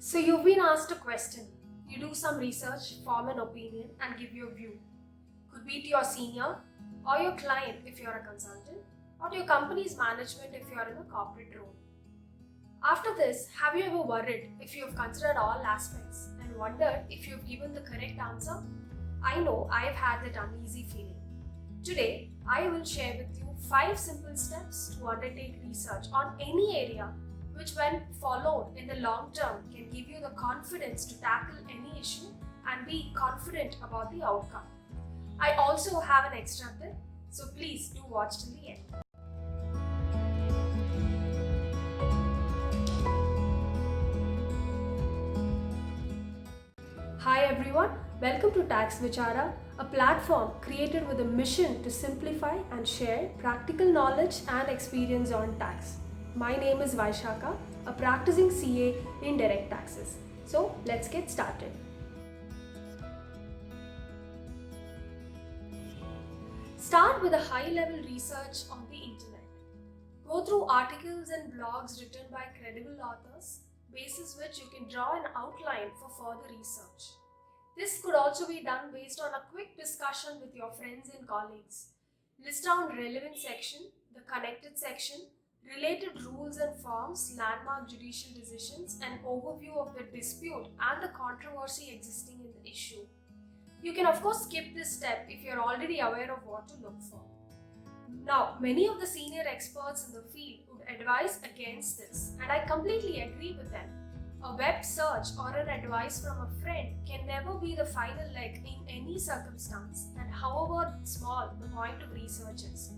So you've been asked a question. You do some research, form an opinion, and give your view. Could be to your senior, or your client if you're a consultant, or to your company's management if you're in a corporate role. After this, have you ever worried if you've considered all aspects and wondered if you've given the correct answer? I know I've had that uneasy feeling. Today, I will share with you 5 simple steps to undertake research on any area which, when followed in the long term, can give you the confidence to tackle any issue and be confident about the outcome. I also have an extra tip, so please do watch till the end. Hi everyone, welcome to Tax Vichara, a platform created with a mission to simplify and share practical knowledge and experience on tax. My name is Vaishaka, a practicing CA in direct taxes. So let's get started. Start with a high-level research on the internet. Go through articles and blogs written by credible authors, basis which you can draw an outline for further research. This could also be done based on a quick discussion with your friends and colleagues. List down relevant section, the connected section, related rules and forms, landmark judicial decisions, and overview of the dispute and the controversy existing in the issue. You can of course skip this step if you're already aware of what to look for. Now, many of the senior experts in the field would advise against this, and I completely agree with them. A web search or an advice from a friend can never be the final leg in any circumstance, and however small the point of research is.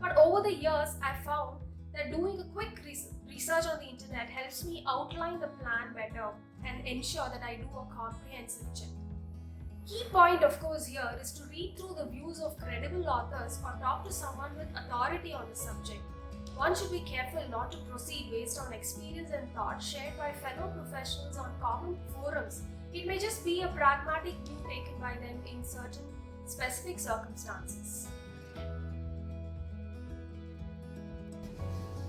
But over the years, I found that doing a quick research on the internet helps me outline the plan better and ensure that I do a comprehensive check. Key point of course here is to read through the views of credible authors or talk to someone with authority on the subject. One should be careful not to proceed based on experience and thought shared by fellow professionals on common forums. It may just be a pragmatic view taken by them in certain specific circumstances.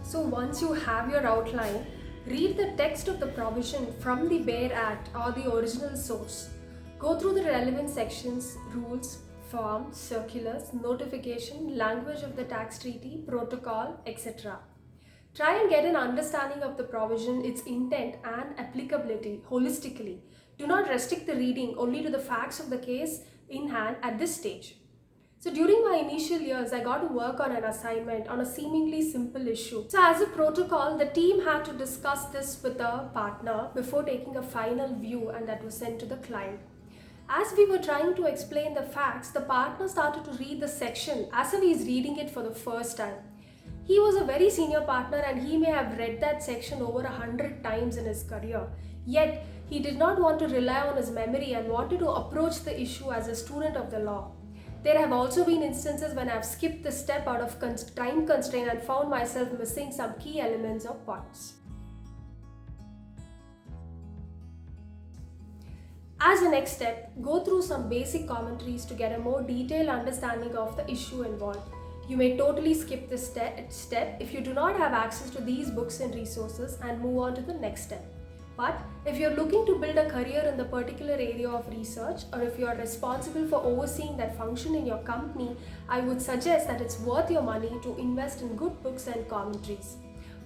So once you have your outline, read the text of the provision from the bare act or the original source. Go through the relevant sections, rules, forms, circulars, notification, language of the tax treaty, protocol, etc. Try and get an understanding of the provision, its intent and applicability holistically. Do not restrict the reading only to the facts of the case in hand at this stage. So during my initial years, I got to work on an assignment on a seemingly simple issue. So as a protocol, the team had to discuss this with a partner before taking a final view, and that was sent to the client. As we were trying to explain the facts, the partner started to read the section as if he is reading it for the first time. He was a very senior partner and he may have read that section over 100 times in his career. Yet, he did not want to rely on his memory and wanted to approach the issue as a student of the law. There have also been instances when I have skipped this step out of time constraint and found myself missing some key elements or points. As a next step, go through some basic commentaries to get a more detailed understanding of the issue involved. You may totally skip this step if you do not have access to these books and resources and move on to the next step. But if you're looking to build a career in the particular area of research, or if you are responsible for overseeing that function in your company, I would suggest that it's worth your money to invest in good books and commentaries.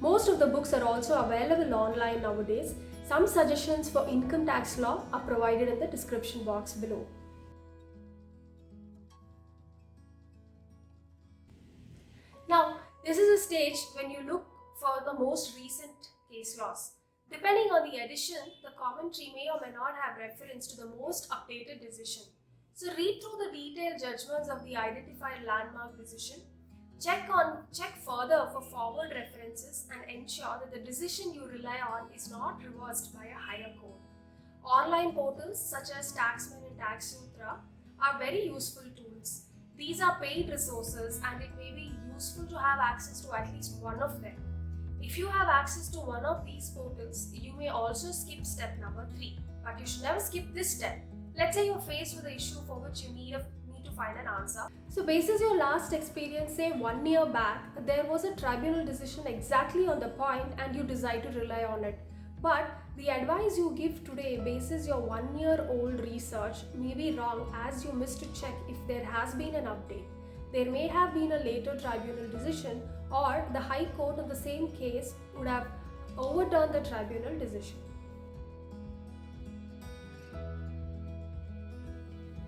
Most of the books are also available online nowadays. Some suggestions for income tax law are provided in the description box below. Now, this is a stage when you look for the most recent case laws. Depending on the edition, the commentary may or may not have reference to the most updated decision. So read through the detailed judgments of the identified landmark decision. Check further for forward references and ensure that the decision you rely on is not reversed by a higher court. Online portals such as Taxman and TaxSutra are very useful tools. These are paid resources and it may be useful to have access to at least one of them. If you have access to one of these portals, you may also skip step number 3, but you should never skip this step. Let's say you're faced with an issue for which you need to find an answer. So basis your last experience, say 1 year back, there was a tribunal decision exactly on the point and you decide to rely on it. But the advice you give today bases your 1-year-old research may be wrong, as you missed to check if there has been an update. There may have been a later tribunal decision, or the High Court in the same case would have overturned the tribunal decision.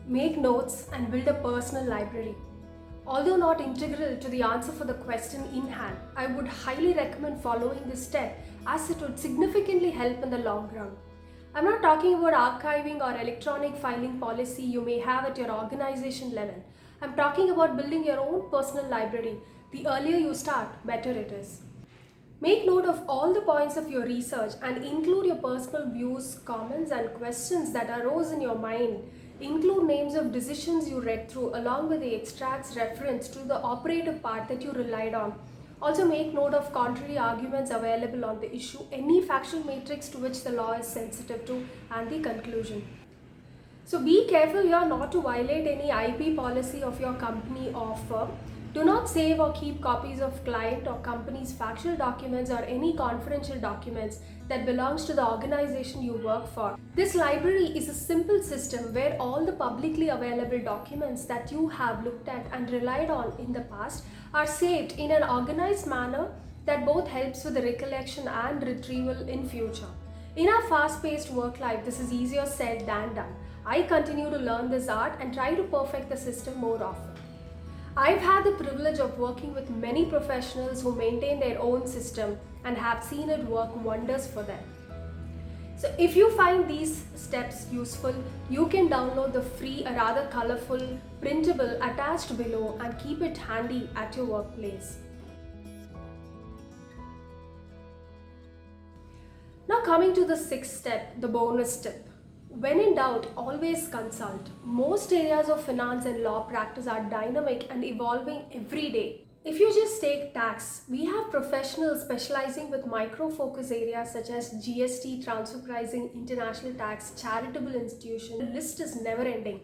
Make notes and build a personal library. Although not integral to the answer for the question in hand, I would highly recommend following this step, as it would significantly help in the long run. I'm not talking about archiving or electronic filing policy you may have at your organization level. I'm talking about building your own personal library. The earlier you start, better it is. Make note of all the points of your research and include your personal views, comments, and questions that arose in your mind. Include names of decisions you read through along with the extracts reference to the operative part that you relied on. Also make note of contrary arguments available on the issue, any factual matrix to which the law is sensitive to, and the conclusion. So be careful here not to violate any IP policy of your company or firm. Do not save or keep copies of client or company's factual documents or any confidential documents that belongs to the organization you work for. This library is a simple system where all the publicly available documents that you have looked at and relied on in the past are saved in an organized manner that both helps with the recollection and retrieval in future. In our fast-paced work life, this is easier said than done. I continue to learn this art and try to perfect the system more often. I've had the privilege of working with many professionals who maintain their own system and have seen it work wonders for them. So if you find these steps useful, you can download the free, rather colorful, printable attached below and keep it handy at your workplace. Now coming to the sixth step, the bonus tip. When in doubt, always consult. Most areas of finance and law practice are dynamic and evolving every day. If you just take tax, we have professionals specializing with micro-focus areas such as GST, transfer pricing, international tax, charitable institution. The list is never-ending.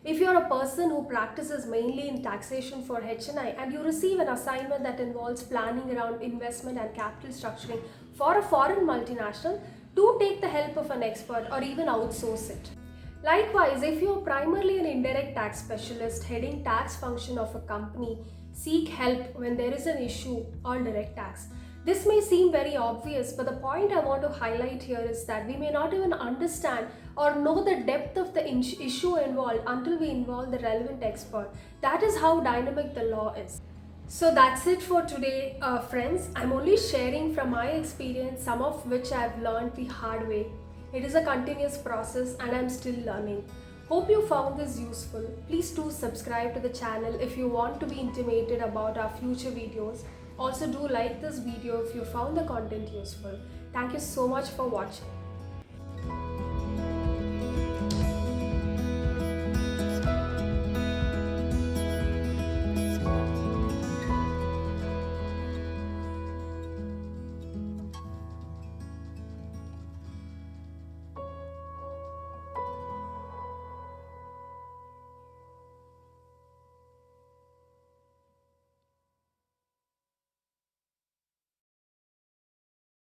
If you're a person who practices mainly in taxation for HNI and you receive an assignment that involves planning around investment and capital structuring for a foreign multinational, do take the help of an expert or even outsource it. Likewise, if you're primarily an indirect tax specialist heading tax function of a company, seek help when there is an issue on direct tax. This may seem very obvious, but the point I want to highlight here is that we may not even understand or know the depth of the issue involved until we involve the relevant expert. That is how dynamic the law is. So that's it for today, friends. I'm only sharing from my experience, some of which I've learned the hard way. It is a continuous process and I'm still learning. Hope you found this useful. Please do subscribe to the channel if you want to be intimated about our future videos. Also do like this video if you found the content useful. Thank you so much for watching.